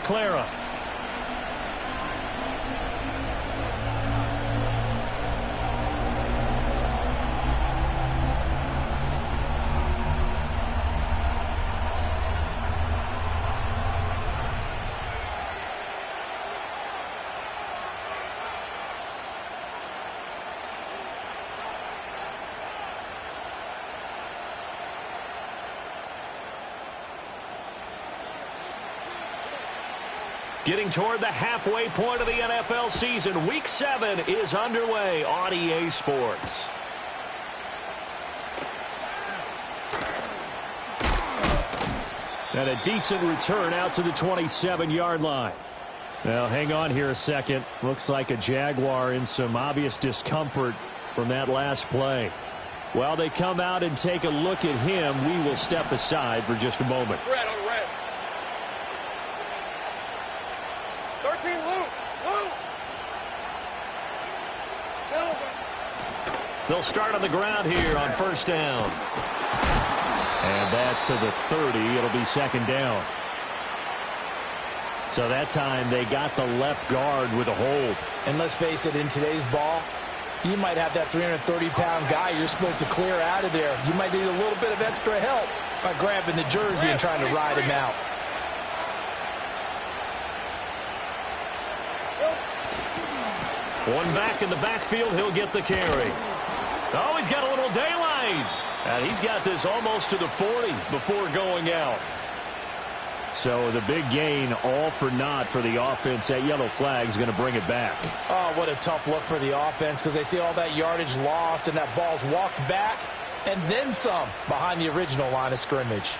Clara. Getting toward the halfway point of the NFL season. Week 7 is underway on EA Sports. And a decent return out to the 27-yard line. Now, hang on here a second. Looks like a Jaguar in some obvious discomfort from that last play. While they come out and take a look at him, we will step aside for just a moment. Red on red. 13, Luke. Silver. They'll start on the ground here on first down. And that to the 30. It'll be second down. So that time they got the left guard with a hold. And let's face it, in today's ball, you might have that 330-pound guy you're supposed to clear out of there. You might need a little bit of extra help by grabbing the jersey and trying to ride him out. One back in the backfield, he'll get the carry. Oh, he's got a little daylight. And he's got this almost to the 40 before going out. So the big gain, all for naught for the offense. That yellow flag is going to bring it back. Oh, what a tough look for the offense, because they see all that yardage lost and that ball's walked back and then some behind the original line of scrimmage.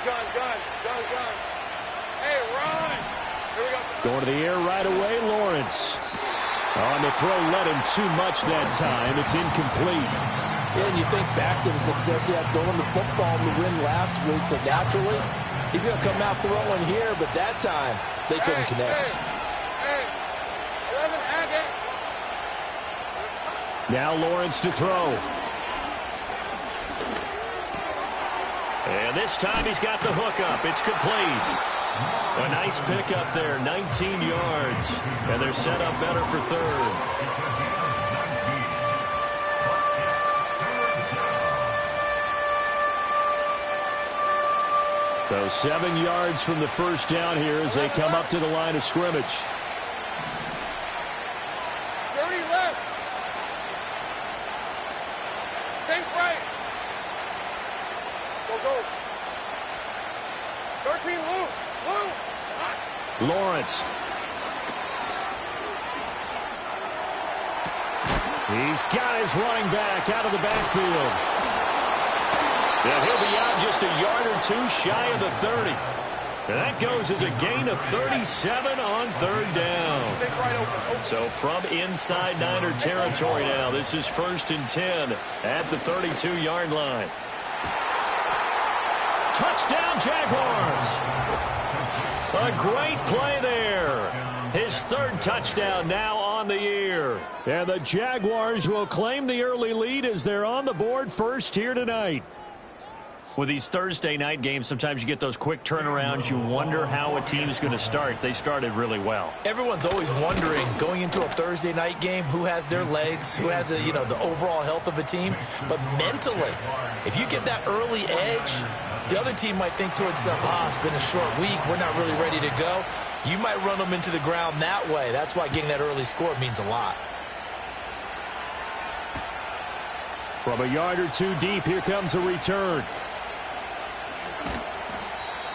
Gun. Hey, run. Here we go. Going to the air right away, Lawrence. On the throw, led him too much that time. It's incomplete. Yeah, and you think back to the success he had throwing the football in the win last week, so naturally, he's going to come out throwing here, but that time, they couldn't connect. Hey. 11, add it. Now Lawrence to throw. And this time he's got the hook up. It's complete. A nice pickup there, 19 yards. And they're set up better for third. So 7 yards from the first down here as they come up to the line of scrimmage. 30 left. Safe right. Go. 13, Luke. Lawrence. He's got his running back out of the backfield. And he'll be out just a yard or two shy of the 30. And that goes as a gain of 37 on third down. So from inside Niner territory now, this is 1st and 10 at the 32-yard line. Touchdown, Jaguars. A great play there. His third touchdown now on the year. And the Jaguars will claim the early lead as they're on the board first here tonight. With these Thursday night games, sometimes you get those quick turnarounds. You wonder how a team's going to start. They started really well. Everyone's always wondering, going into a Thursday night game, who has their legs, who has the overall health of a team. But mentally, if you get that early edge, the other team might think to itself, it's been a short week, we're not really ready to go. You might run them into the ground that way. That's why getting that early score means a lot. From a yard or two deep, here comes a return.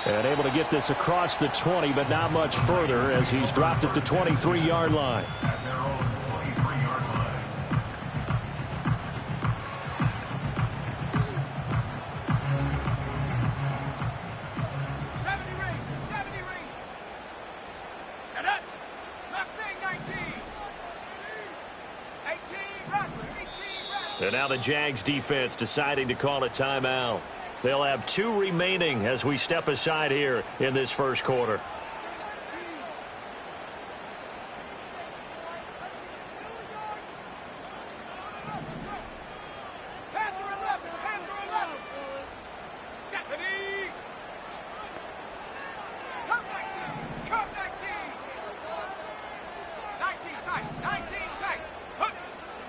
And able to get this across the 20, but not much further as he's dropped at the 23-yard line. And now the Jags defense deciding to call a timeout. They'll have 2 remaining as we step aside here in this first quarter.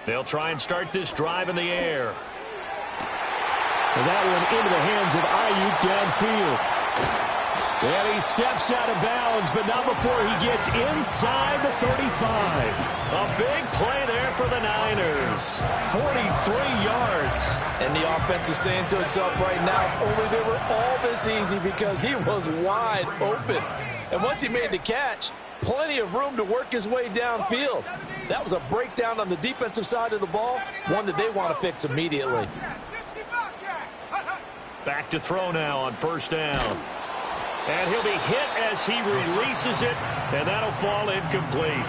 They'll try and start this drive in the air. And that one into the hands of Ayuk downfield. And he steps out of bounds, but not before he gets inside the 35. A big play there for the Niners. 43 yards. And the offense is saying to itself right now, only they were all this easy because he was wide open. And once he made the catch, plenty of room to work his way downfield. That was a breakdown on the defensive side of the ball, one that they want to fix immediately. Back to throw now on first down. And he'll be hit as he releases it, and that'll fall incomplete.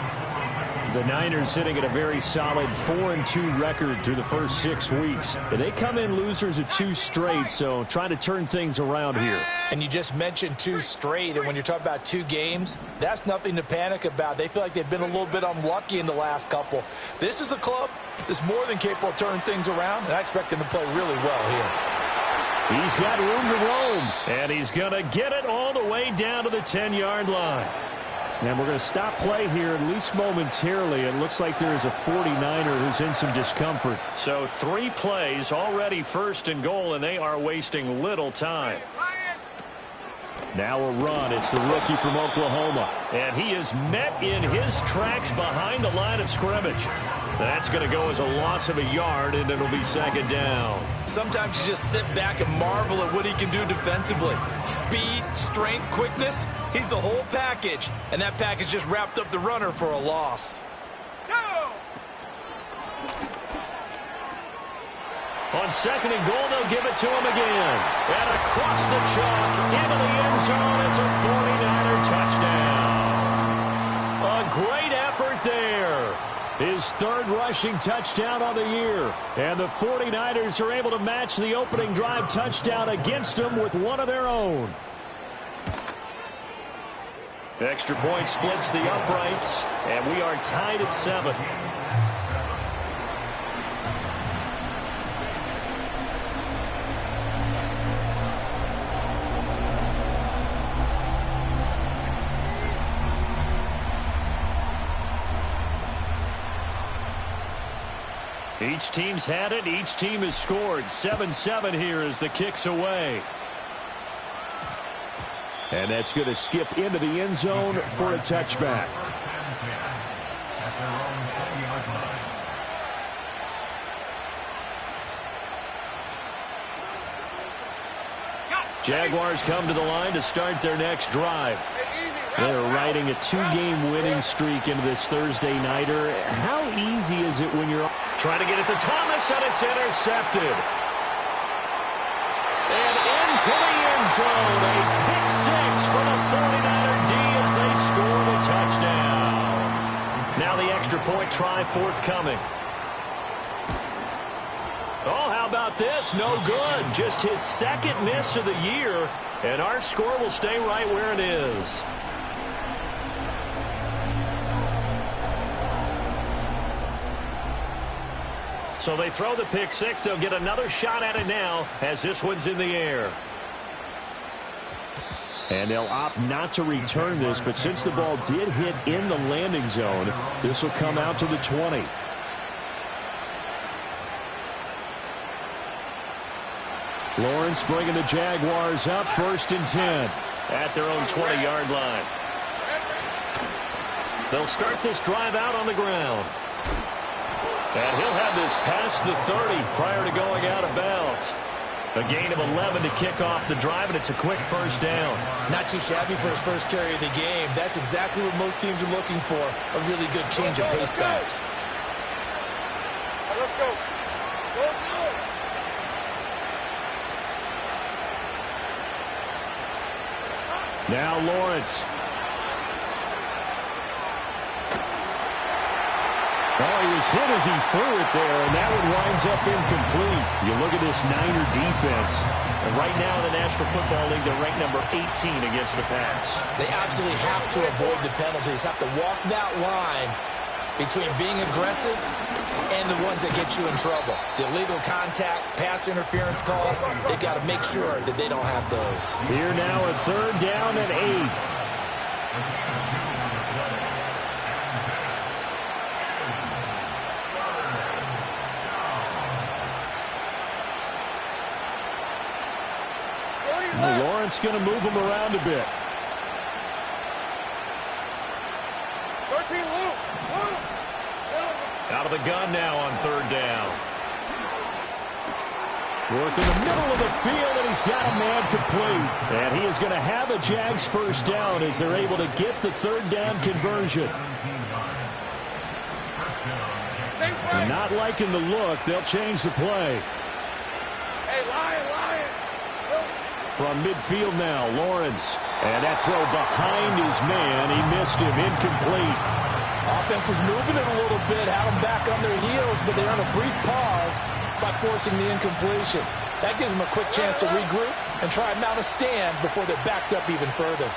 The Niners sitting at a very solid 4-2 record through the first 6 weeks. And they come in losers of 2 straight, so trying to turn things around here. And you just mentioned 2 straight, and when you're talking about 2 games, that's nothing to panic about. They feel like they've been a little bit unlucky in the last couple. This is a club that's more than capable of turning things around, and I expect them to play really well here. He's got room to roam, and he's going to get it all the way down to the 10-yard line. And we're going to stop play here, at least momentarily. It looks like there is a 49er who's in some discomfort. So 3 plays already first and goal, and they are wasting little time. Now a run. It's the rookie from Oklahoma. And he is met in his tracks behind the line of scrimmage. That's going to go as a loss of a yard, and it'll be second down. Sometimes you just sit back and marvel at what he can do defensively. Speed, strength, quickness. He's the whole package. And that package just wrapped up the runner for a loss. On second and goal, they'll give it to him again. And across the chalk, into the end zone, it's a 49er touchdown. A great effort there. His 3rd rushing touchdown of the year. And the 49ers are able to match the opening drive touchdown against them with one of their own. Extra point splits the uprights, and we are tied at 7. Each team's had it. Each team has scored. 7-7 here as the kick's away. And that's going to skip into the end zone for a touchback. Jaguars come to the line to start their next drive. They're riding a 2-game winning streak into this Thursday nighter. How easy is it when you're trying to get it to Thomas, and it's intercepted? And into the end zone, a pick 6 for the 49er D as they score the touchdown. Now the extra point try forthcoming. Oh, how about this? No good. Just his 2nd miss of the year, and our score will stay right where it is. So they throw the pick 6. They'll get another shot at it now as this one's in the air. And they'll opt not to return this, but since the ball did hit in the landing zone, this will come out to the 20. Lawrence bringing the Jaguars up 1st and 10 at their own 20-yard line. They'll start this drive out on the ground. And he'll have this past the 30 prior to going out of bounds. A gain of 11 to kick off the drive, and it's a quick first down. Not too shabby for his first carry of the game. That's exactly what most teams are looking for, a really good change of pace back. Let's go. Go. Now Lawrence. Oh, he was hit as he threw it there, and that one winds up incomplete. You look at this Niner defense. And right now in the National Football League, they're ranked number 18 against the pass. They absolutely have to avoid the penalties, have to walk that line between being aggressive and the ones that get you in trouble. The illegal contact, pass interference calls, they've got to make sure that they don't have those. Here now a 3rd down and 8. Lawrence going to move him around a bit. 13, Luke. Out of the gun now on third down. Work in the middle of the field, and he's got a man complete. And he is going to have a Jags first down as they're able to get the third down conversion. They're not liking the look. They'll change the play. Hey, Lion. From midfield now, Lawrence. And that throw behind his man. He missed him. Incomplete. Offense was moving it a little bit, had them back on their heels, but they earned a brief pause by forcing the incompletion. That gives them a quick chance to regroup and try and mount a stand before they're backed up even further.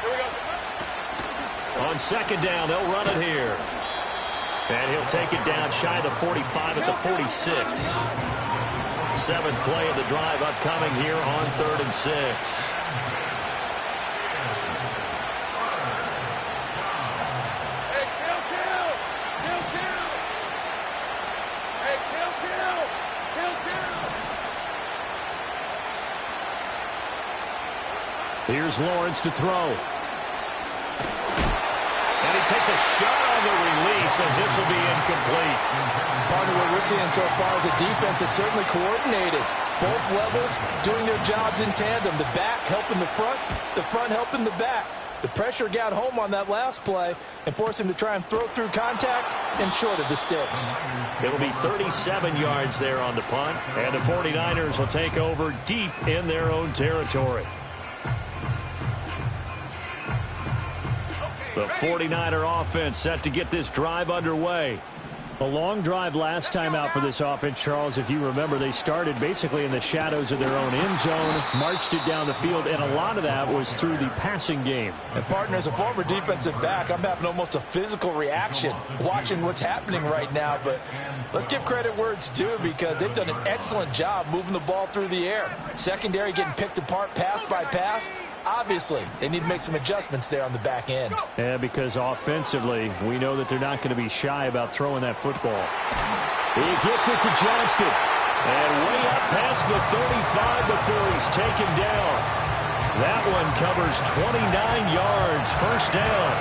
Here we go. On second down, they'll run it here. And he'll take it down shy of the 45 at the 46. Seventh play of the drive upcoming here on 3rd and 6. Hey, kill. Hey, kill. Here's Lawrence to throw. And he takes a shot on the release as this will be incomplete. Partner, what we're seeing so far is a defense that's certainly coordinated. Both levels doing their jobs in tandem. The back helping the front helping the back. The pressure got home on that last play and forced him to try and throw through contact and short of the sticks. It'll be 37 yards there on the punt, and the 49ers will take over deep in their own territory. The 49er offense set to get this drive underway. A long drive last time out for this offense, Charles. If you remember, they started basically in the shadows of their own end zone, marched it down the field, and a lot of that was through the passing game. And, partner, as a former defensive back, I'm having almost a physical reaction watching what's happening right now. But let's give credit where it's due because they've done an excellent job moving the ball through the air. Secondary getting picked apart pass by pass. Obviously, they need to make some adjustments there on the back end. Yeah, because offensively, we know that they're not going to be shy about throwing that football. He gets it to Johnston. And way up past the 35 before he's taken down. That one covers 29 yards. First down.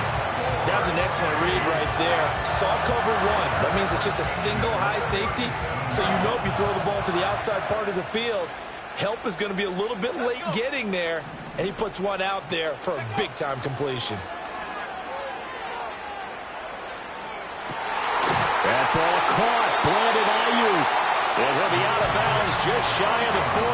That was an excellent read right there. Saw cover one. That means it's just a single high safety. So you know if you throw the ball to the outside part of the field, help is going to be a little bit late getting there. And he puts one out there for a big-time completion. That ball caught. Brandon Ayuk. And he'll be out of bounds just shy of the 40.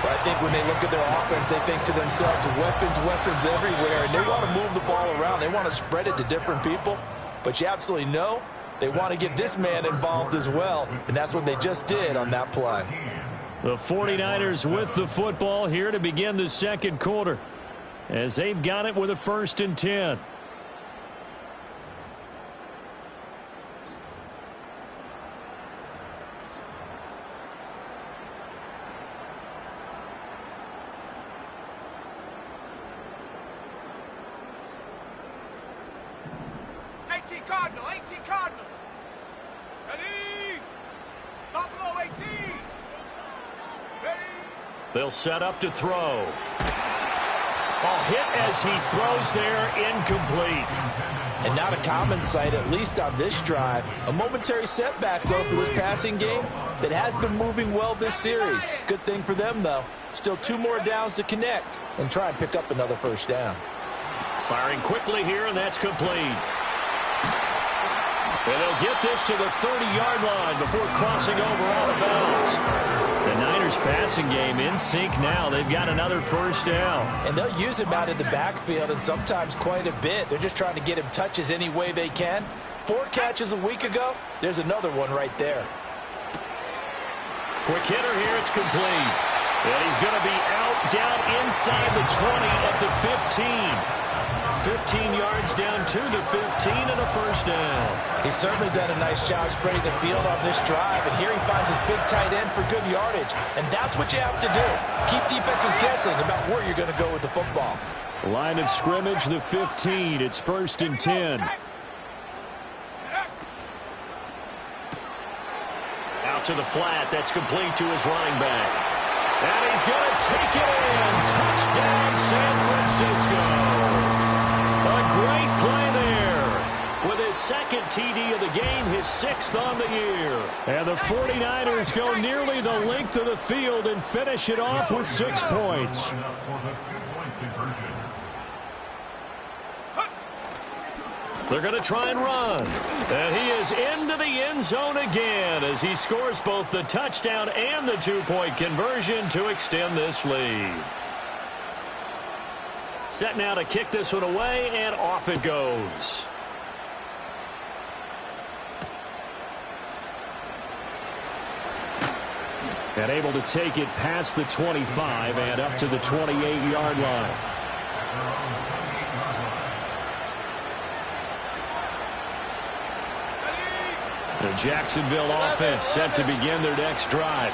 But I think when they look at their offense, they think to themselves, weapons everywhere. And they want to move the ball around. They want to spread it to different people. But you absolutely know they want to get this man involved as well. And that's what they just did on that play. The 49ers with the football here to begin the second quarter as they've got it with a 1st and 10. Cardinal. Ready? Buffalo 18. They'll set up to throw. Ball hit as he throws there, incomplete. And not a common sight, at least on this drive. A momentary setback, though, for this passing game that has been moving well this series. Good thing for them, though. Still 2 more downs to connect and try and pick up another first down. Firing quickly here, and that's complete. And they'll get this to the 30-yard line before crossing over out of bounds. The Niners passing game in sync now. They've got another first down. And they'll use him out in the backfield, and sometimes quite a bit. They're just trying to get him touches any way they can. 4 catches a week ago. There's another one right there. Quick hitter here. It's complete. And he's going to be out down inside the 20 at the 15. 15 yards down to the 15 and a first down. He's certainly done a nice job spreading the field on this drive, and here he finds his big tight end for good yardage. And that's what you have to do. Keep defenses guessing about where you're going to go with the football. Line of scrimmage, the 15. It's 1st and 10. Out to the flat. That's complete to his running back. And he's going to take it in. Touchdown, San Francisco. A great play there. With his second TD of the game, his 6th on the year. And the 49ers go nearly the length of the field and finish it off with 6 points. They're going to try and run. And he is into the end zone again as he scores both the touchdown and the 2-point conversion to extend this lead. Set now to kick this one away, and off it goes. And able to take it past the 25 and up to the 28-yard line. The Jacksonville offense set to begin their next drive.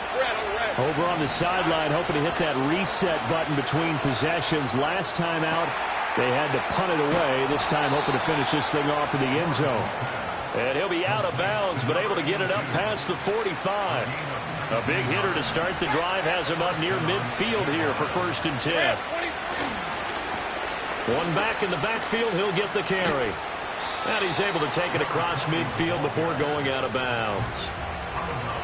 Over on the sideline, hoping to hit that reset button between possessions. Last time out, they had to punt it away. This time, hoping to finish this thing off in the end zone. And he'll be out of bounds, but able to get it up past the 45. A big hitter to start the drive has him up near midfield here for 1st and 10. One back in the backfield, he'll get the carry. And he's able to take it across midfield before going out of bounds.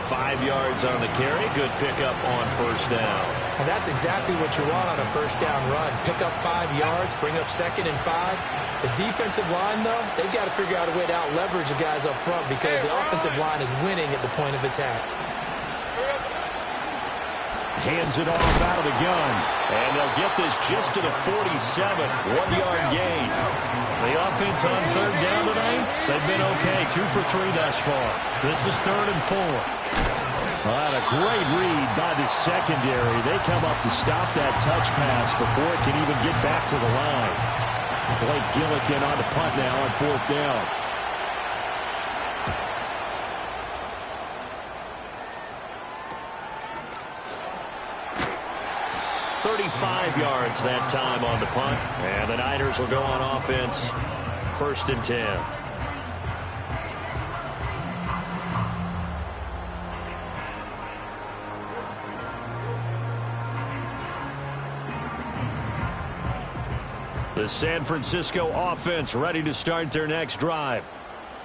5 yards on the carry. Good pickup on 1st down. And that's exactly what you want on a 1st down run. Pick up 5 yards, bring up 2nd and 5. The defensive line, though, they've got to figure out a way to out-leverage the guys up front because the offensive line is winning at the point of attack. Hands it off out of the gun. And they'll get this just to the 47. 1-yard gain. The offense on 3rd down tonight, they've been okay. 2 for 3 thus far. This is 3rd and 4. Well, and a great read by the secondary. They come up to stop that touch pass before it can even get back to the line. Blake Gillikin on the punt now on 4th down. .35 yards that time on the punt. And the Niners will go on offense. 1st and 10. The San Francisco offense ready to start their next drive.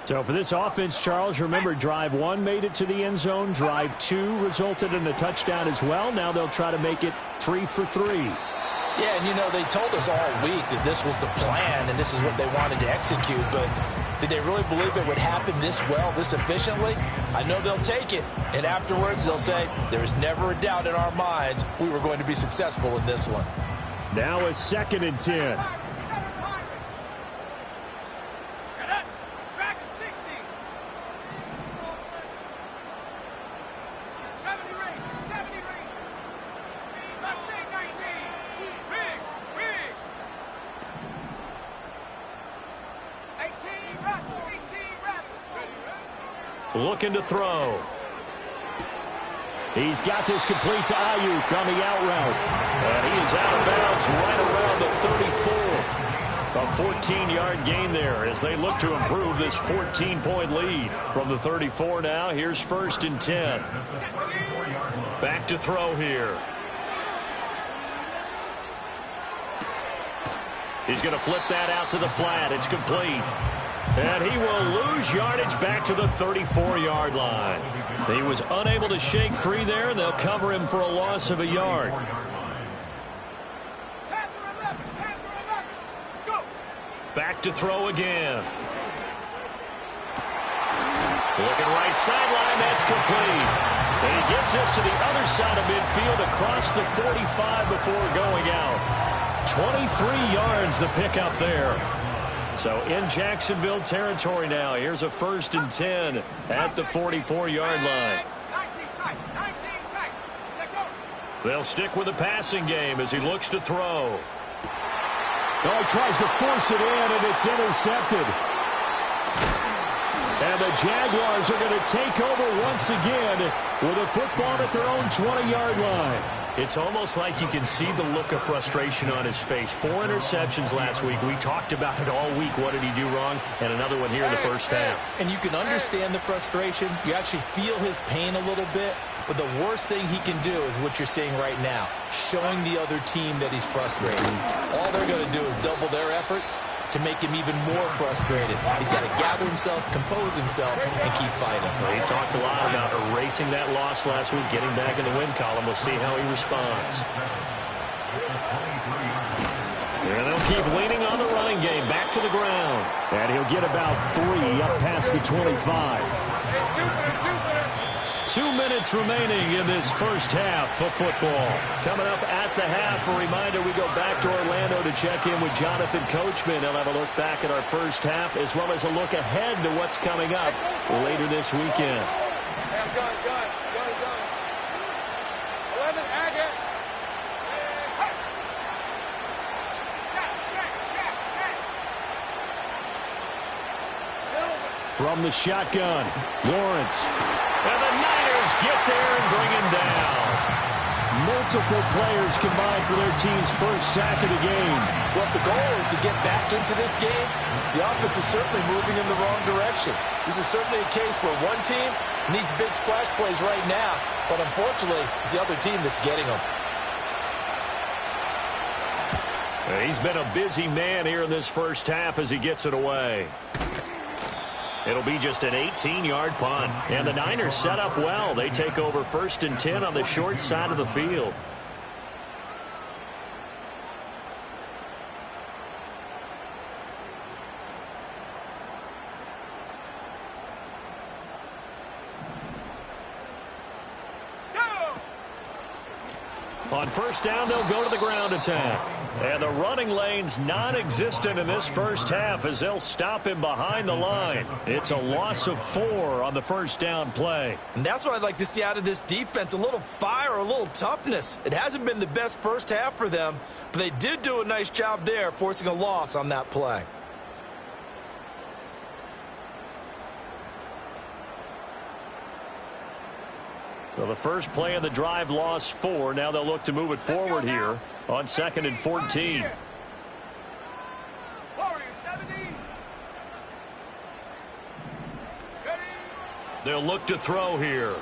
So for this offense, Charles, remember drive 1 made it to the end zone. Drive 2 resulted in a touchdown as well. Now they'll try to make it 3 for 3. Yeah, and you know, they told us all week that this was the plan and this is what they wanted to execute, but did they really believe it would happen this well, this efficiently? I know they'll take it, and afterwards they'll say, there's never a doubt in our minds we were going to be successful in this one. Now a 2nd and 10. Looking to throw. He's got this complete to Ayuk on the out route. And he is out of bounds right around the 34. A 14-yard gain there as they look to improve this 14-point lead. From the 34 now, here's 1st and 10. Back to throw here. He's going to flip that out to the flat. It's complete. And he will lose yardage back to the 34-yard line. He was unable to shake free there, and they'll cover him for a loss of a yard. Back to throw again. Looking right sideline, that's complete. And he gets us to the other side of midfield across the 45 before going out. 23 yards the pickup there. So in Jacksonville territory now. Here's a 1st and 10 at the 44-yard line. They'll stick with the passing game as he looks to throw. Oh, he tries to force it in, and it's intercepted. And the Jaguars are going to take over once again with a football at their own 20-yard line. It's almost like you can see the look of frustration on his face. 4 interceptions last week. We talked about it all week. What did he do wrong? And another one here in the first half. And you can understand the frustration. You actually feel his pain a little bit. But the worst thing he can do is what you're seeing right now, showing the other team that he's frustrated. All they're going to do is double their efforts to make him even more frustrated. He's got to gather himself, compose himself, and keep fighting. Well, he talked a lot about erasing that loss last week, getting back in the win column. We'll see how he responds. And they'll keep leaning on the running game. Back to the ground. And he'll get about 3 up past the 25. 2 minutes remaining in this first half of football. Coming up at the half, a reminder, we go back to Orlando to check in with Jonathan Coachman. He'll have a look back at our first half as well as a look ahead to what's coming up later this weekend. Gun. 11, Agate. Check. From the shotgun, Lawrence. And the Niners get there and bring him down. Multiple players combined for their team's first sack of the game. Well, if the goal is to get back into this game, the offense is certainly moving in the wrong direction. This is certainly a case where one team needs big splash plays right now, but unfortunately, it's the other team that's getting them. He's been a busy man here in this first half as he gets it away. It'll be just an 18-yard punt. And the Niners set up well. They take over 1st and 10 on the short side of the field. On first down, they'll go to the ground attack. And the running lane's non-existent in this first half as they'll stop him behind the line. It's a loss of 4 on the first down play. And that's what I'd like to see out of this defense, a little fire, a little toughness. It hasn't been the best first half for them, but they did do a nice job there, forcing a loss on that play. So the first play of the drive lost 4. Now they'll look to move it forward here on 2nd and 14. Warriors 70. Ready. They'll look to throw here.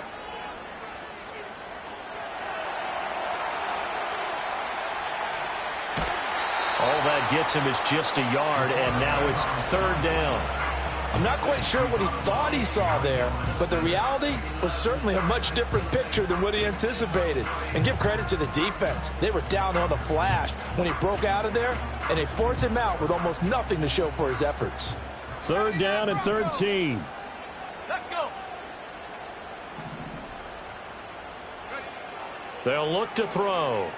All that gets him is just a yard, and now it's 3rd down. I'm not quite sure what he thought he saw there, but the reality was certainly a much different picture than what he anticipated. And give credit to the defense. They were down on the flash when he broke out of there, and they forced him out with almost nothing to show for his efforts. 3rd down and 13. Let's go. They'll look to throw.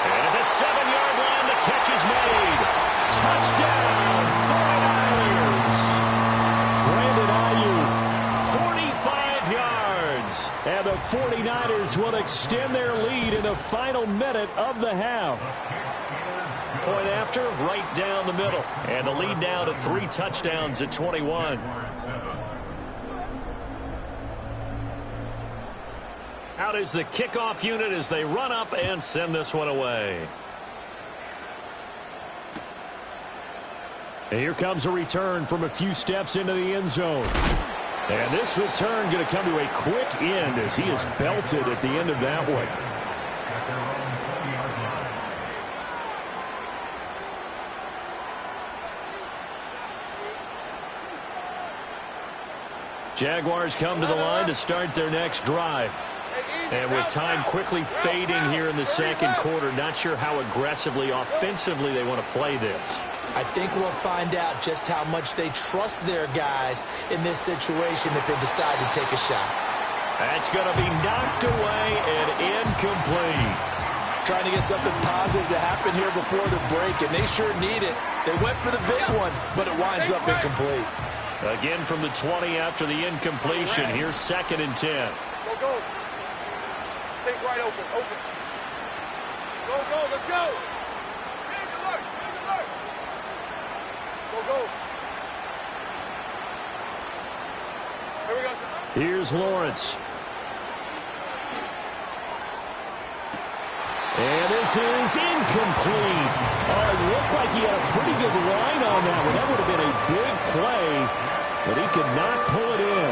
And at the 7-yard line, the catch is made. Touchdown, 49ers. Brandon Ayuk, 45 yards. And the 49ers will extend their lead in the final minute of the half. Point after, right down the middle. And the lead now to 3 touchdowns at 21. Out is the kickoff unit as they run up and send this one away. And here comes a return from a few steps into the end zone. And this return going to come to a quick end as he is belted at the end of that one. Jaguars come to the line to start their next drive. And with time quickly fading here in the second quarter, not sure how aggressively, offensively they want to play this. I think we'll find out just how much they trust their guys in this situation if they decide to take a shot. That's going to be knocked away and incomplete. Trying to get something positive to happen here before the break, and they sure need it. They went for the big one, but it winds up incomplete. Again from the 20 after the incompletion. Here's 2nd and 10. Go, go. Take right open, open. Go, go, let's go. Big alert, big alert. Go, go. Here we go. Here's Lawrence. And this is incomplete. Oh, it looked like he had a pretty good line on that one. That would have been a big play, but he could not pull it in.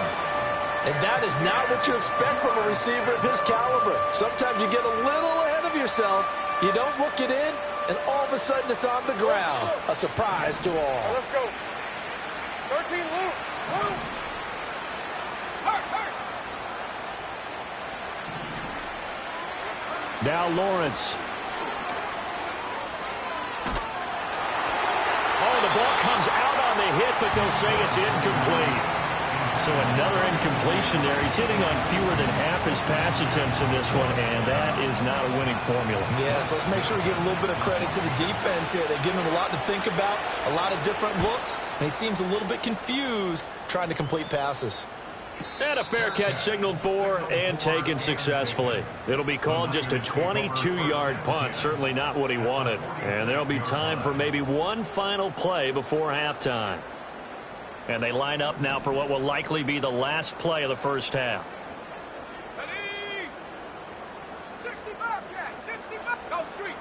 And that is not what you expect from a receiver of his caliber. Sometimes you get a little ahead of yourself. You don't look it in, and all of a sudden it's on the ground. A surprise to all. Let's go. 13, Luke. Luke. Hurt. Now Lawrence. Oh, the ball comes out on the hit, but they'll say it's incomplete. So another incompletion there. He's hitting on fewer than half his pass attempts in this one, and that is not a winning formula. Yes, let's make sure we give a little bit of credit to the defense here. They give him a lot to think about, a lot of different looks, and he seems a little bit confused trying to complete passes. And a fair catch signaled for and taken successfully. It'll be called just a 22-yard punt. Certainly not what he wanted. And there'll be time for maybe one final play before halftime. And they line up now for what will likely be the last play of the first half. Ready? 65, Jack. 65. Go street.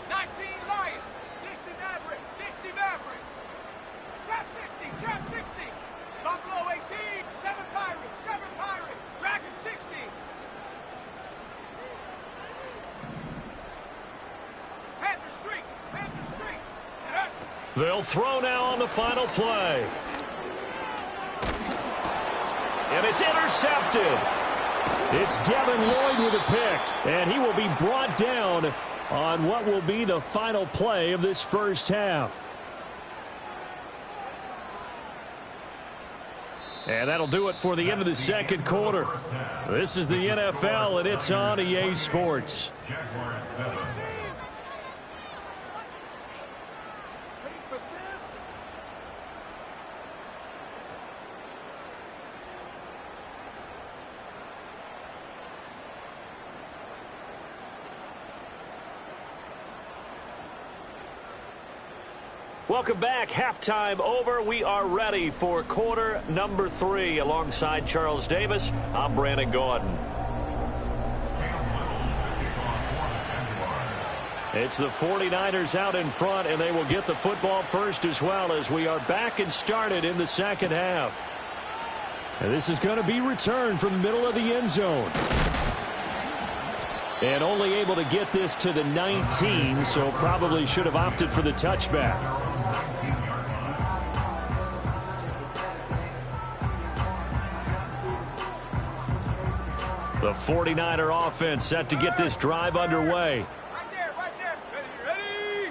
19 Lion. 60 Maverick. 60 Maverick. Trap 60. Trap 60. Buffalo 18. 7 Pirates. 7 Pirates. Dragon 60. Panther Street. Panther Street. They'll throw now on the final play. And it's intercepted. It's Devin Lloyd with a pick. And he will be brought down on what will be the final play of this first half. And that'll do it for the end of the second quarter. This is the NFL, and it's on EA Sports. Welcome back. Halftime over. We are ready for quarter number 3. Alongside Charles Davis, I'm Brandon Gordon. It's the 49ers out in front, and they will get the football first as well as we are back and started in the second half. And this is going to be returned from the middle of the end zone. And only able to get this to the 19, so probably should have opted for the touchback. The 49er offense set to get this drive underway. Right there. Ready.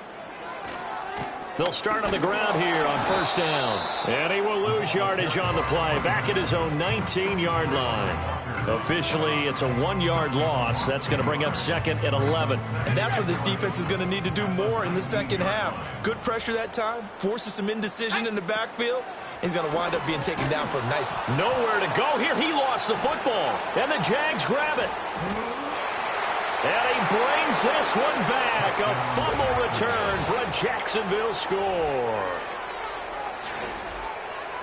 They'll start on the ground here on first down. And he will lose yardage on the play. Back at his own 19-yard line. Officially, it's a 1-yard loss. That's going to bring up second and 11. And that's what this defense is going to need to do more in the second half. Good pressure that time, forces some indecision in the backfield. He's going to wind up being taken down for a nice. Nowhere to go here. He lost the football. And the Jags grab it. And he brings this one back. A fumble return for a Jacksonville score.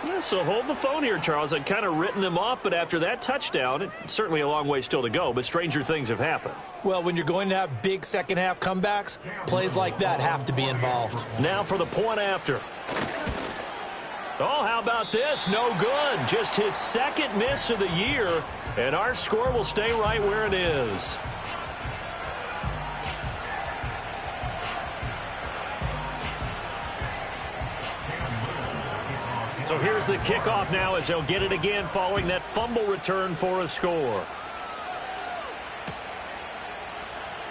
Yeah, so hold the phone here, Charles. I'd kind of written them off, but after that touchdown, it's certainly a long way still to go, but stranger things have happened. Well, when you're going to have big second-half comebacks, plays like that have to be involved. Now for the point after. Oh, how about this? No good. Just his second miss of the year, and our score will stay right where it is. So here's the kickoff now as they'll get it again following that fumble return for a score.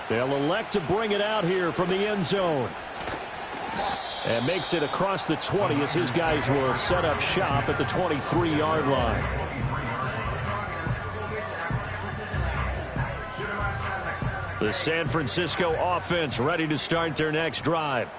They'll elect to bring it out here from the end zone. And makes it across the 20 as his guys will set up shop at the 23-yard line. The San Francisco offense ready to start their next drive.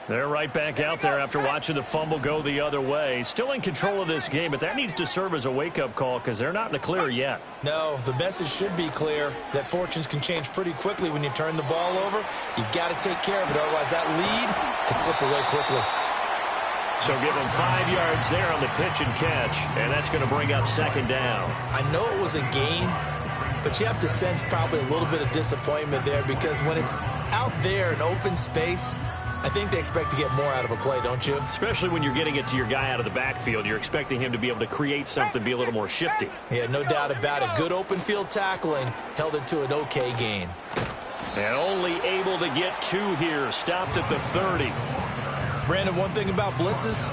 They're right back out there after watching the fumble go the other way. Still in control of this game, but that needs to serve as a wake-up call because they're not in the clear yet. No, the message should be clear that fortunes can change pretty quickly when you turn the ball over. You've got to take care of it, otherwise that lead could slip away quickly. So give him 5 yards there on the pitch and catch, and that's going to bring up second down. I know it was a gain, but you have to sense probably a little bit of disappointment there because when it's out there in open space, I think they expect to get more out of a play, don't you? Especially when you're getting it to your guy out of the backfield. You're expecting him to be able to create something, be a little more shifty. Yeah, no doubt about it. Good open field tackling held it to an okay gain. And only able to get 2 here. Stopped at the 30. Brandon, one thing about blitzes,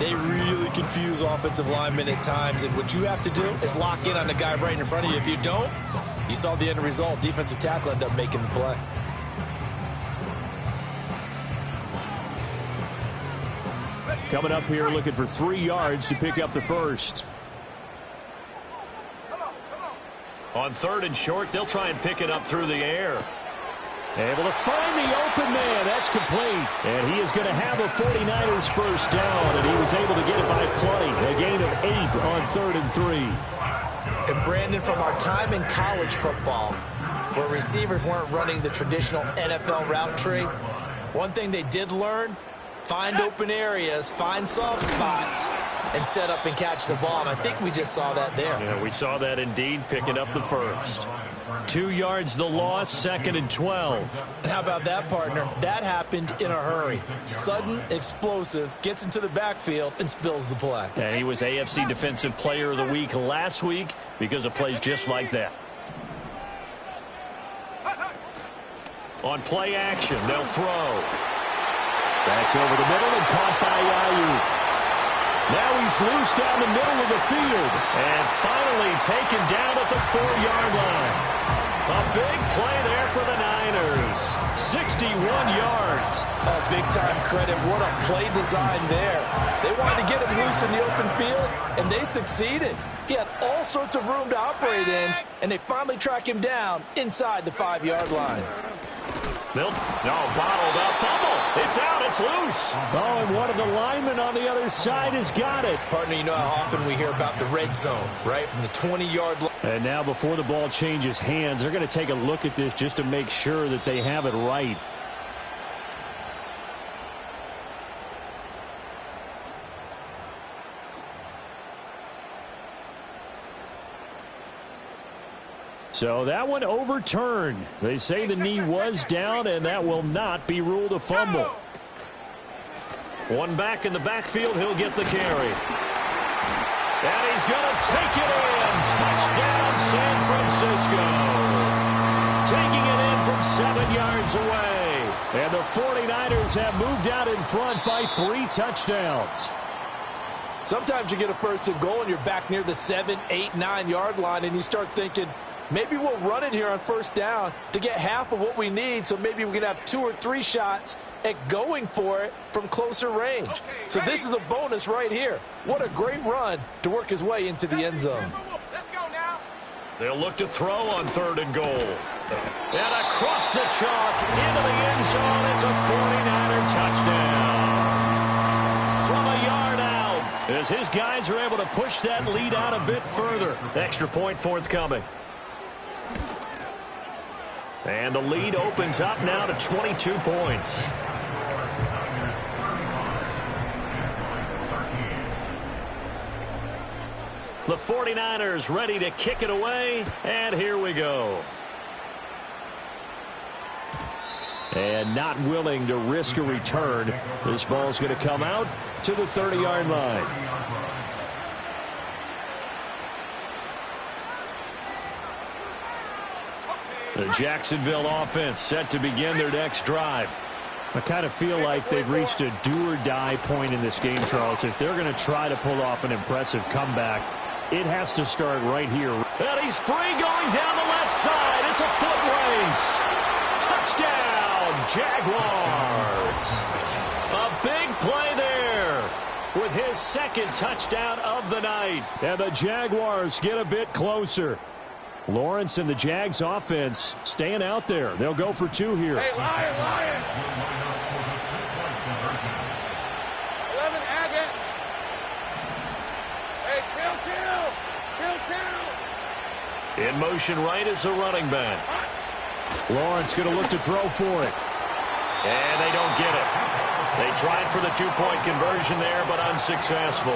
they really confuse offensive linemen at times, and what you have to do is lock in on the guy right in front of you. If you don't, you saw the end result. Defensive tackle ended up making the play. Coming up here looking for 3 yards to pick up the first. On 3rd and short, they'll try and pick it up through the air. Able to find the open man. That's complete. And he is going to have a 49ers first down, and he was able to get it by plenty. A gain of 8 on 3rd and 3. And Brandon, from our time in college football, where receivers weren't running the traditional NFL route tree, one thing they did learn, find open areas, find soft spots, and set up and catch the ball. And I think we just saw that there. Yeah, we saw that indeed, picking up the first. 2 yards the loss, 2nd and 12. And how about that, partner? That happened in a hurry. Sudden, explosive, gets into the backfield, and spills the play. And he was AFC Defensive Player of the Week last week because of plays just like that. On play action, they'll throw. That's over the middle and caught by Ayuk. Now he's loose down the middle of the field. And finally taken down at the 4-yard line. A big play there for the Niners. 61 yards. Oh, big-time credit. What a play design there. They wanted to get him loose in the open field, and they succeeded. He had all sorts of room to operate in, and they finally track him down inside the 5-yard line. Bottled up, fumble. It's out, it's loose. Oh, and one of the linemen on the other side has got it. Partner, you know how often we hear about the red zone, right? From the 20-yard line. And now before the ball changes hands, they're going to take a look at this just to make sure that they have it right. So that one overturned. They say the knee was down, and that will not be ruled a fumble. One back in the backfield, he'll get the carry. And he's going to take it in. Touchdown, San Francisco. Taking it in from 7 yards away. And the 49ers have moved out in front by 3 touchdowns. Sometimes you get a first and goal, and you're back near the 7, 8, 9-yard line, and you start thinking, maybe we'll run it here on first down to get half of what we need, so maybe we can have 2 or 3 shots at going for it from closer range. So this is a bonus right here. What a great run to work his way into the end zone. Let's go now. They'll look to throw on 3rd and goal. And across the chalk into the end zone. It's a 49er touchdown. From a yard out, as his guys are able to push that lead out a bit further. Extra point forthcoming. And the lead opens up now to 22 points. The 49ers ready to kick it away, and here we go. And not willing to risk a return. This ball's going to come out to the 30-yard line. The Jacksonville offense set to begin their next drive. I kind of feel like they've reached a do-or-die point in this game, Charles. If they're going to try to pull off an impressive comeback, it has to start right here. And he's free going down the left side. It's a foot race. Touchdown, Jaguars. A big play there with his 2nd touchdown of the night. And the Jaguars get a bit closer. Lawrence and the Jags offense staying out there. They'll go for 2 here. Hey, Lion. 11, Agate. Hey, kill. In motion right is the running back. Lawrence going to look to throw for it. And they don't get it. They tried for the two-point conversion there, but unsuccessful.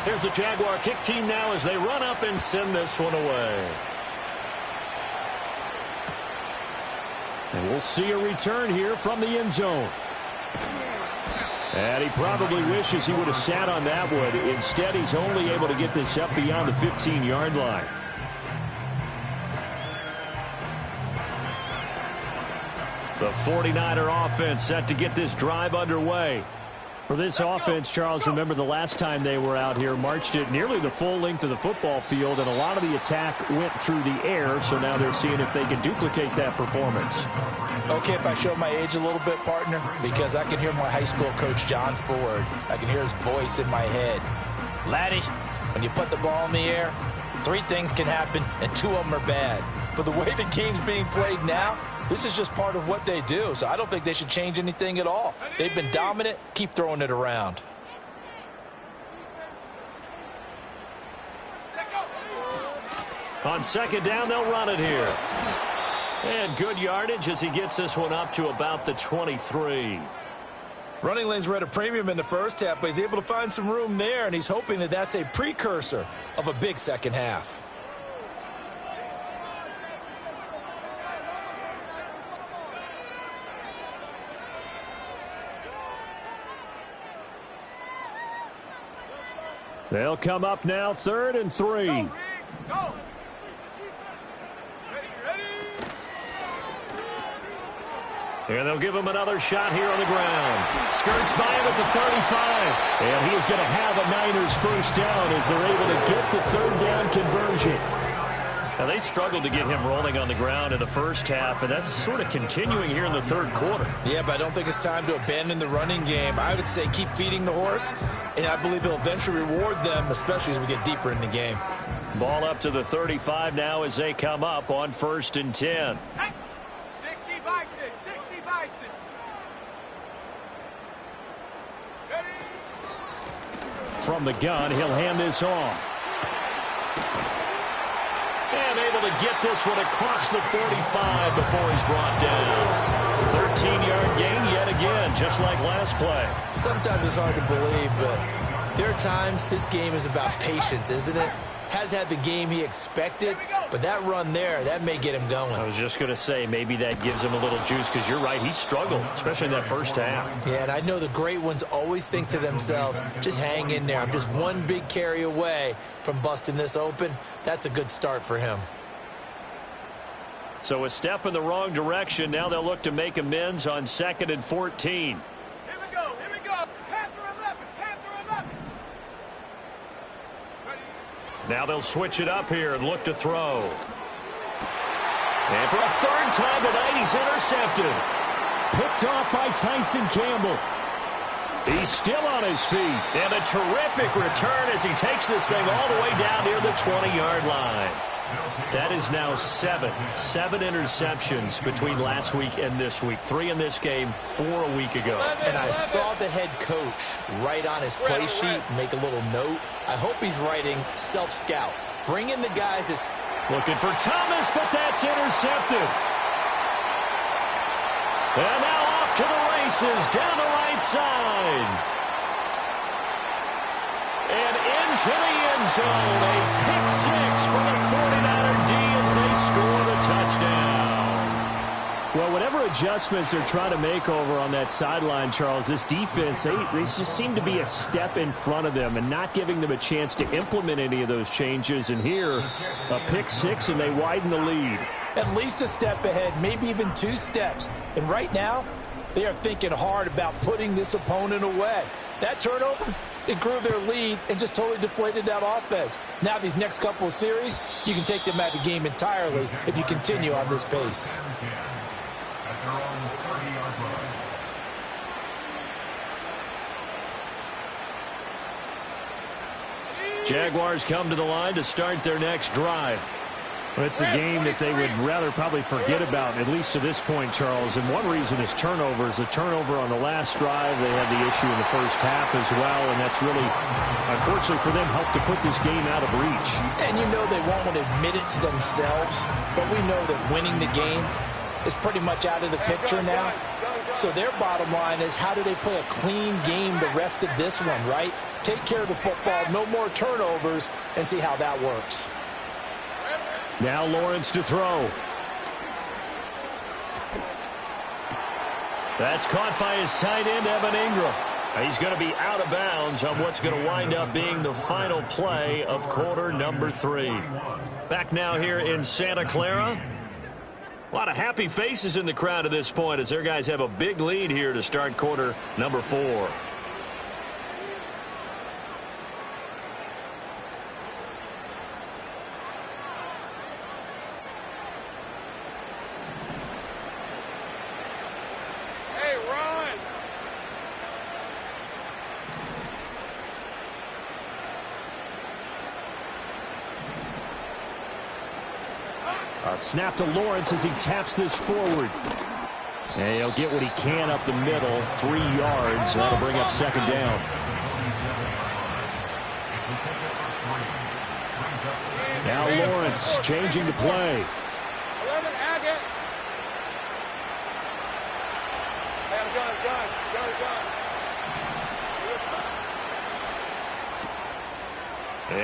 Here's the Jaguar kick team now as they run up and send this one away. And we'll see a return here from the end zone. And he probably wishes he would have sat on that one. Instead, he's only able to get this up beyond the 15-yard line. The 49er offense set to get this drive underway. For this offense, Charles, remember the last time they were out here, marched it nearly the full length of the football field, and a lot of the attack went through the air, so now they're seeing if they can duplicate that performance. Okay, if I show my age a little bit, partner, because I can hear my high school coach, John Ford. I can hear his voice in my head. Laddie, when you put the ball in the air, 3 things can happen, and 2 of them are bad. But the way the game's being played now, this is just part of what they do, so I don't think they should change anything at all. They've been dominant. Keep throwing it around. On second down, they'll run it here. And good yardage as he gets this one up to about the 23. Running lanes were at a premium in the first half, but he's able to find some room there, and he's hoping that that's a precursor of a big second half. They'll come up now, 3rd and 3. Go. And they'll give him another shot here on the ground. Skirts by him at the 35. And he is going to have a Niners first down as they're able to get the 3rd down conversion. Now, they struggled to get him rolling on the ground in the first half, and that's sort of continuing here in the 3rd quarter. Yeah, but I don't think it's time to abandon the running game. I would say keep feeding the horse, and I believe he'll eventually reward them, especially as we get deeper in the game. Ball up to the 35 now as they come up on 1st and 10. 60 Bison, 60 Bison. From the gun, he'll hand this off. And able to get this one across the 45 before he's brought down. 13-yard gain yet again, just like last play. Sometimes it's hard to believe, but there are times this game is about patience, isn't it? Has had the game he expected, but that run there, that may get him going. I was just going to say, maybe that gives him a little juice, because you're right, he struggled, especially in that first half. Yeah, and I know the great ones always think to themselves, just hang in there. I'm just one big carry away from busting this open. That's a good start for him. So a step in the wrong direction. Now they'll look to make amends on 2nd and 14. Here we go. Panther 11, Panther 11. Now they'll switch it up here and look to throw. And for a 3rd time tonight, he's intercepted. Picked off by Tyson Campbell. He's still on his feet. And a terrific return as he takes this thing all the way down near the 20-yard line. That is now 7 interceptions between last week and this week. 3 in this game, 4 a week ago. And I saw the head coach write on his play sheet, make a little note. I hope he's writing self-scout. Bring in the guys as... Looking for Thomas, but that's intercepted. And now off to the races down the right side. And into the end zone. A pick 6 for the 49er D as they score the touchdown. Well, whatever adjustments they're trying to make over on that sideline, Charles, this defense, they just seem to be a step in front of them and not giving them a chance to implement any of those changes. And here, a pick 6, and they widen the lead. At least a step ahead, maybe even 2 steps. And right now, they are thinking hard about putting this opponent away. That turnover, it grew their lead and just totally deflated that offense. Now these next couple of series, you can take them out of the game entirely if you continue on this pace. Jaguars come to the line to start their next drive. Well, it's a game that they would rather probably forget about, at least to this point, Charles. And one reason is turnovers. The turnover on the last drive, they had the issue in the first half as well, and that's really, unfortunately for them, helped to put this game out of reach. And you know they won't want to admit it to themselves, but we know that winning the game is pretty much out of the picture now. So their bottom line is, how do they play a clean game the rest of this one, right? Take care of the football, no more turnovers, and see how that works. Now Lawrence to throw. That's caught by his tight end, Evan Ingram. He's going to be out of bounds on what's going to wind up being the final play of quarter number 3. Back now here in Santa Clara. A lot of happy faces in the crowd at this point as their guys have a big lead here to start quarter number 4. A snap to Lawrence as he taps this forward. And he'll get what he can up the middle, 3 yards. That'll bring up second down. Now Lawrence changing the play. 11, Agate.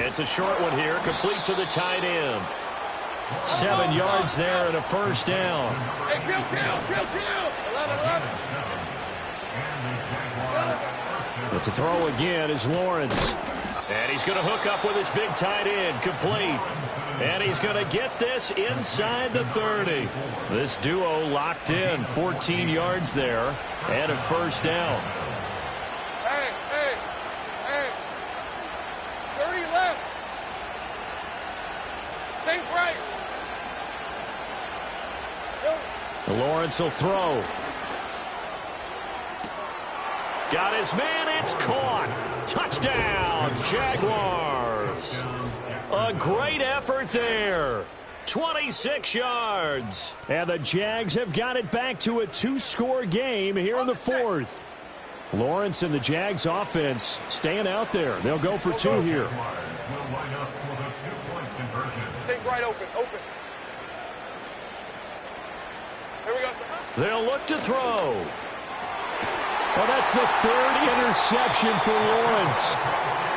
It's a short one here, complete to the tight end. 7 yards there and a first down. Hey, kill. 11. But to throw again is Lawrence. And he's going to hook up with his big tight end, complete. And he's going to get this inside the 30. This duo locked in, 14 yards there and a first down. Hey. 30 left. Think right. Lawrence will throw. Got his man, it's caught. Touchdown, Jaguars. A great effort there. 26 yards. And the Jags have got it back to a 2-score game here in the 4th. Lawrence and the Jags offense staying out there. They'll go for 2 here. Take right open. Here we go. They'll look to throw. Well, that's the 3rd interception for Lawrence.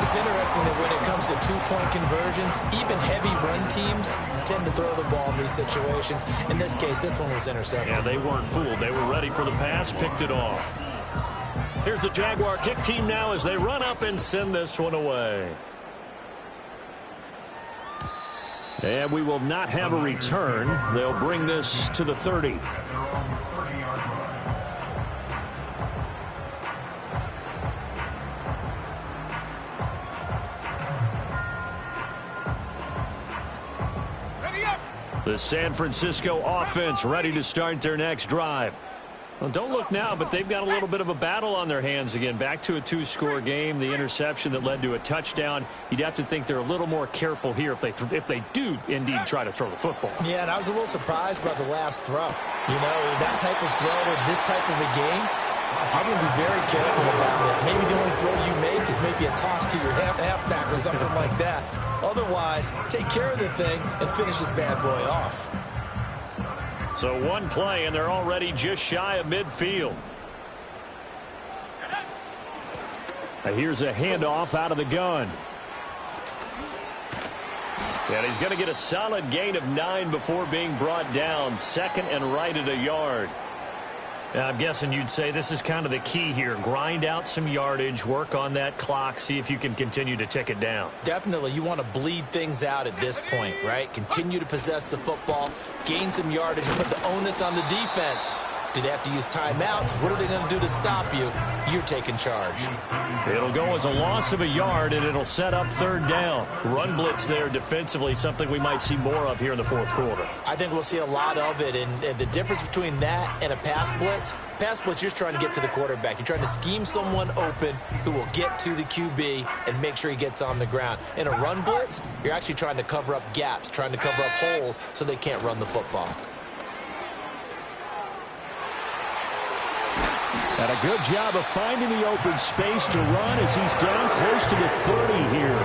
It's interesting that when it comes to 2-point conversions, even heavy run teams tend to throw the ball in these situations. In this case, this one was intercepted. Yeah, they weren't fooled. They were ready for the pass, picked it off. Here's the Jaguar kick team now as they run up and send this one away. And we will not have a return. They'll bring this to the 30. The San Francisco offense ready to start their next drive. Well, don't look now, but they've got a little bit of a battle on their hands again. Back to a 2-score game. The interception that led to a touchdown. You'd have to think they're a little more careful here if they do indeed try to throw the football. Yeah, and I was a little surprised by the last throw. You know, that type of throw with this type of a game, I'm going to be very careful about it. Maybe the only throw you make is maybe a toss to your halfback or something like that. Otherwise, take care of the thing and finish this bad boy off. So one play, and they're already just shy of midfield. Here's a handoff out of the gun. And he's going to get a solid gain of 9 before being brought down. 2nd and right at a yard. I'm guessing you'd say this is kind of the key here. Grind out some yardage, work on that clock, see if you can continue to tick it down. Definitely. You want to bleed things out at this point, right? Continue to possess the football, gain some yardage, and put the onus on the defense. Do they have to use timeouts? What are they going to do to stop you? You're taking charge. It'll go as a loss of a yard, and it'll set up 3rd down. Run blitz there defensively, something we might see more of here in the 4th quarter. I think we'll see a lot of it, and the difference between that and a pass blitz, you're trying to get to the quarterback. You're trying to scheme someone open who will get to the QB and make sure he gets on the ground. In a run blitz, you're actually trying to cover up gaps, trying to cover up holes so they can't run the football. And a good job of finding the open space to run as he's down close to the 30 here.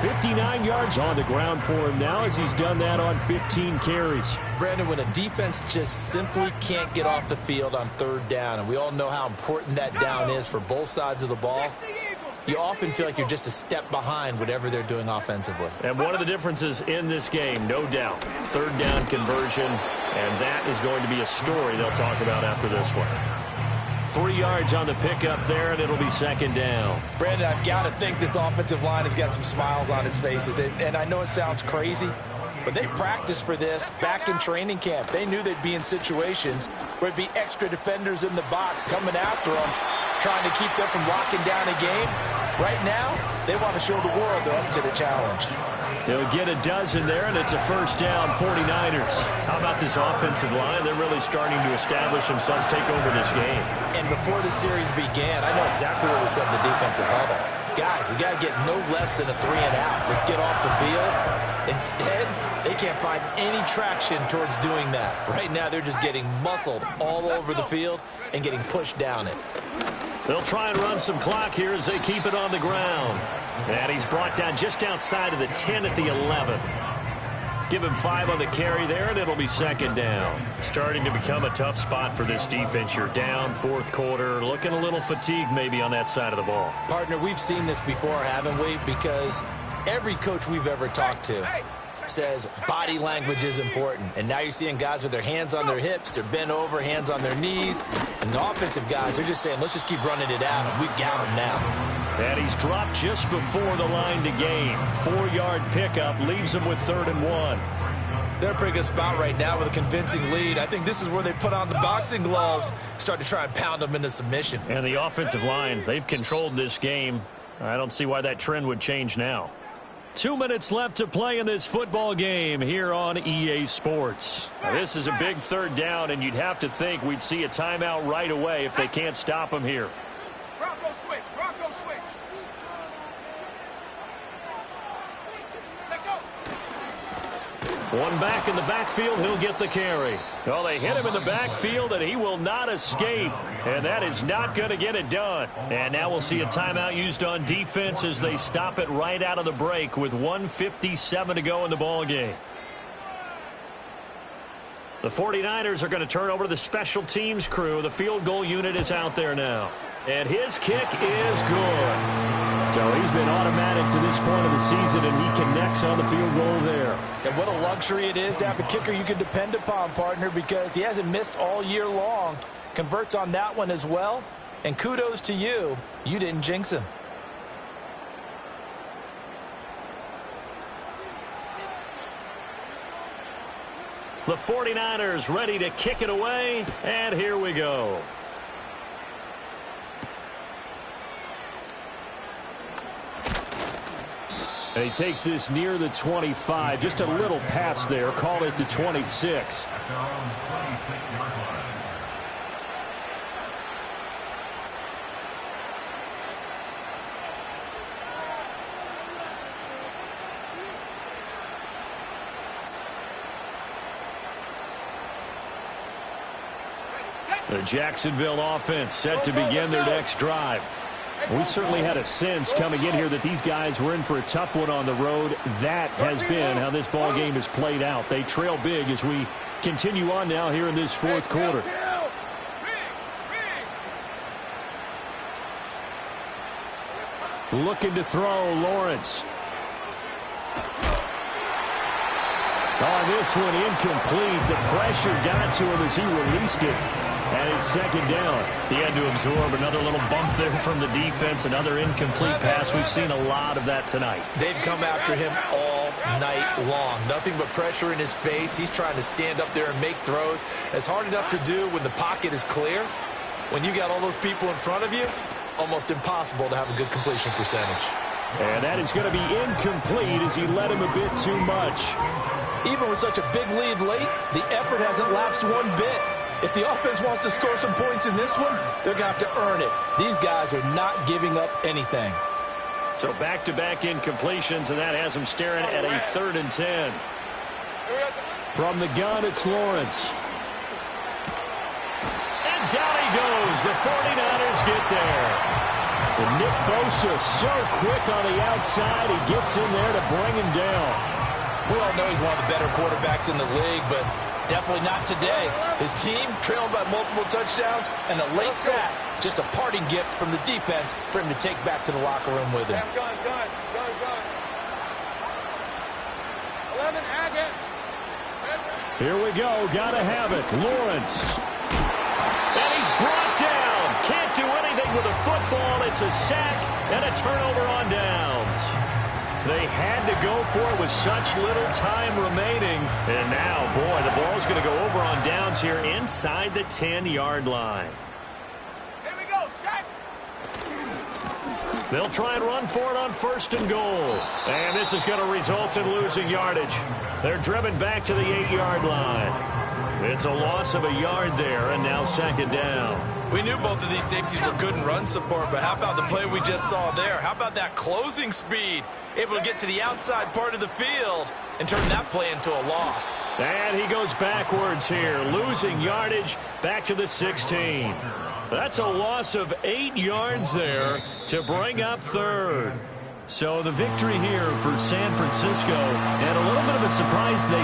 59 yards on the ground for him now as he's done that on 15 carries. Brandon, when a defense just simply can't get off the field on third down, and we all know how important that down is for both sides of the ball, you often feel like you're just a step behind whatever they're doing offensively. And one of the differences in this game, no doubt, third down conversion, and that is going to be a story they'll talk about after this one. 3 yards on the pickup there, and it'll be second down. Brandon, I've got to think this offensive line has got some smiles on its faces. And I know it sounds crazy, but they practiced for this back in training camp. They knew they'd be in situations where it'd be extra defenders in the box coming after them, trying to keep them from locking down a game. Right now, they want to show the world they're up to the challenge. They'll get a dozen there, and it's a first down, 49ers. How about this offensive line? They're really starting to establish themselves, take over this game. And before the series began, I know exactly what we said in the defensive huddle. Guys, we got to get no less than a 3-and-out. Let's get off the field. Instead, they can't find any traction towards doing that. Right now, they're just getting muscled all over the field and getting pushed down it. They'll try and run some clock here as they keep it on the ground. And he's brought down just outside of the 10 at the 11. Give him 5 on the carry there, and it'll be second down. Starting to become a tough spot for this defense. You're down fourth quarter, looking a little fatigued maybe on that side of the ball. Partner, we've seen this before, haven't we? Because every coach we've ever talked to says body language is important. And now you're seeing guys with their hands on their hips, they're bent over, hands on their knees. And the offensive guys are just saying, let's just keep running it out, and we've got him now. And he's dropped just before the line to gain. 4-yard pickup leaves him with 3rd and 1. They're a pretty good spot right now with a convincing lead. I think this is where they put on the boxing gloves, start to try and pound them into submission. And the offensive line, they've controlled this game. I don't see why that trend would change now. 2 minutes left to play in this football game here on EA Sports. Now, this is a big third down, and you'd have to think we'd see a timeout right away if they can't stop him here. Rocco switch. Rocco switch. Let go. One back in the backfield, he'll get the carry. Well, they hit him in the backfield, and he will not escape. And that is not going to get it done. And now we'll see a timeout used on defense as they stop it right out of the break with 1:57 to go in the ball game. The 49ers are going to turn over to the special teams crew. The field goal unit is out there now. And his kick is good. So he's been automatic to this point of the season, and he connects on the field goal there. And what a luxury it is to have a kicker you can depend upon, partner, because he hasn't missed all year long. Converts on that one as well. And kudos to you. You didn't jinx him. The 49ers ready to kick it away, and here we go. And he takes this near the 25. Just a little pass there. Call it the 26. The Jacksonville offense set to begin their next drive. We certainly had a sense coming in here that these guys were in for a tough one on the road. That has been how this ball game has played out. They trail big as we continue on now here in this fourth quarter. Looking to throw, Lawrence. On this one, incomplete. The pressure got to him as he released it. And it's second down. He had to absorb another little bump there from the defense. Another incomplete pass. We've seen a lot of that tonight. They've come after him all night long. Nothing but pressure in his face. He's trying to stand up there and make throws. It's hard enough to do when the pocket is clear. When you got all those people in front of you, almost impossible to have a good completion percentage. And that is going to be incomplete as he led him a bit too much. Even with such a big lead late, the effort hasn't lapsed one bit. If the offense wants to score some points in this one, they're going to have to earn it. These guys are not giving up anything. So back-to-back incompletions, and that has them staring at a 3rd and 10. From the gun, it's Lawrence. And down he goes. The 49ers get there. And Nick Bosa so quick on the outside. He gets in there to bring him down. We all know he's one of the better quarterbacks in the league, but definitely not today. His team trailing by multiple touchdowns, and a late sack, just a parting gift from the defense for him to take back to the locker room with him. Gun. 11, Agate. Here we go. Gotta have it. Lawrence. And he's brought down. Can't do anything with a football. It's a sack and a turnover on downs. They had to go for it with such little time remaining. And now, boy, the ball's going to go over on downs here inside the 10-yard line. Here we go, set. They'll try and run for it on 1st and goal. And this is going to result in losing yardage. They're driven back to the 8-yard line. It's a loss of a yard there, and now 2nd down. We knew both of these safeties were good in run support, but how about the play we just saw there? How about that closing speed? Able to get to the outside part of the field and turn that play into a loss. And he goes backwards here, losing yardage back to the 16. That's a loss of 8 yards there to bring up 3rd. So the victory here for San Francisco, and a little bit of a surprise they